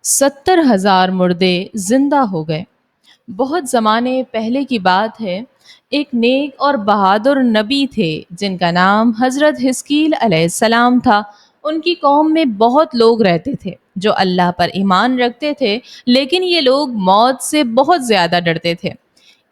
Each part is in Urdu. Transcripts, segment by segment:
70,000 مردے زندہ ہو گئے۔ بہت زمانے پہلے کی بات ہے، ایک نیک اور بہادر نبی تھے جن کا نام حضرت حزقیل علیہ السلام تھا۔ ان کی قوم میں بہت لوگ رہتے تھے جو اللہ پر ایمان رکھتے تھے، لیکن یہ لوگ موت سے بہت زیادہ ڈرتے تھے۔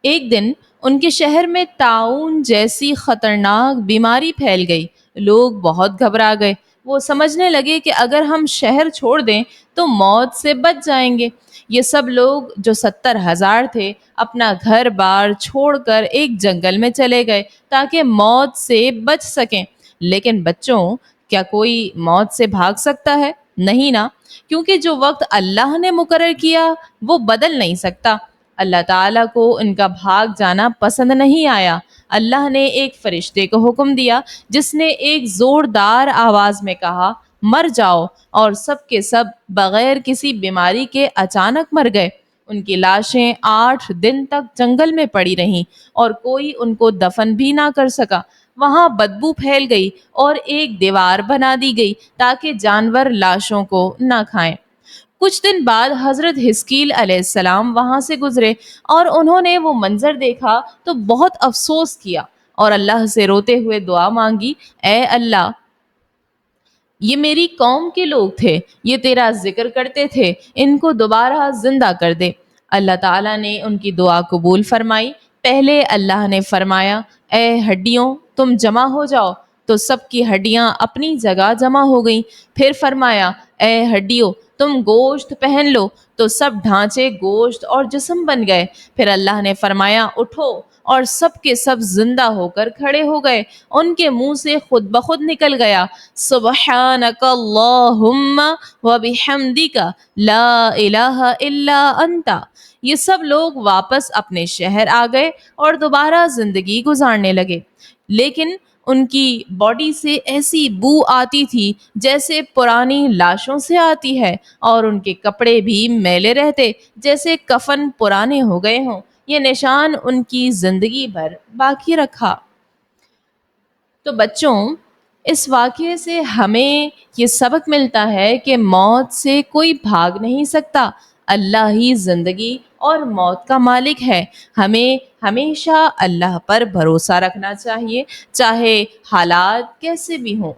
ایک دن ان کے شہر میں طاعون جیسی خطرناک بیماری پھیل گئی۔ لوگ بہت گھبرا گئے۔ وہ سمجھنے لگے کہ اگر ہم شہر چھوڑ دیں تو موت سے بچ جائیں گے۔ یہ سب لوگ جو 70,000 تھے اپنا گھر بار چھوڑ کر ایک جنگل میں چلے گئے تاکہ موت سے بچ سکیں۔ لیکن بچوں، کیا کوئی موت سے بھاگ سکتا ہے؟ نہیں نا، کیونکہ جو وقت اللہ نے مقرر کیا وہ بدل نہیں سکتا۔ اللہ تعالیٰ کو ان کا بھاگ جانا پسند نہیں آیا۔ اللہ نے ایک فرشتے کو حکم دیا جس نے ایک زوردار آواز میں کہا، مر جاؤ، اور سب کے سب بغیر کسی بیماری کے اچانک مر گئے۔ ان کی لاشیں 8 دن تک جنگل میں پڑی رہیں اور کوئی ان کو دفن بھی نہ کر سکا۔ وہاں بدبو پھیل گئی اور ایک دیوار بنا دی گئی تاکہ جانور لاشوں کو نہ کھائیں۔ کچھ دن بعد حضرت حزقیل علیہ السلام وہاں سے گزرے اور انہوں نے وہ منظر دیکھا تو بہت افسوس کیا اور اللہ سے روتے ہوئے دعا مانگی، اے اللہ، یہ میری قوم کے لوگ تھے، یہ تیرا ذکر کرتے تھے، ان کو دوبارہ زندہ کر دے۔ اللہ تعالیٰ نے ان کی دعا قبول فرمائی۔ پہلے اللہ نے فرمایا، اے ہڈیوں تم جمع ہو جاؤ، تو سب کی ہڈیاں اپنی جگہ جمع ہو گئیں۔ پھر فرمایا، اے ہڈیوں تم گوشت پہن لو، تو سب ڈھانچے گوشت اور جسم بن گئے۔ پھر اللہ نے فرمایا، اٹھو، اور سب کے سب زندہ ہو کر کھڑے ہو گئے۔ ان کے منہ سے خود بخود نکل گیا، سبحانک اللہم وبحمدک لا الہ الا انت۔ یہ سب لوگ واپس اپنے شہر آ گئے اور دوبارہ زندگی گزارنے لگے، لیکن ان کی باڈی سے ایسی بو آتی تھی جیسے پرانی لاشوں سے آتی ہے، اور ان کے کپڑے بھی میلے رہتے جیسے کفن پرانے ہو گئے ہوں۔ یہ نشان ان کی زندگی بھر باقی رکھا۔ تو بچوں، اس واقعے سے ہمیں یہ سبق ملتا ہے کہ موت سے کوئی بھاگ نہیں سکتا۔ اللہ ہی زندگی اور موت کا مالک ہے۔ ہمیں ہمیشہ اللہ پر بھروسہ رکھنا چاہیے، چاہے حالات کیسے بھی ہوں۔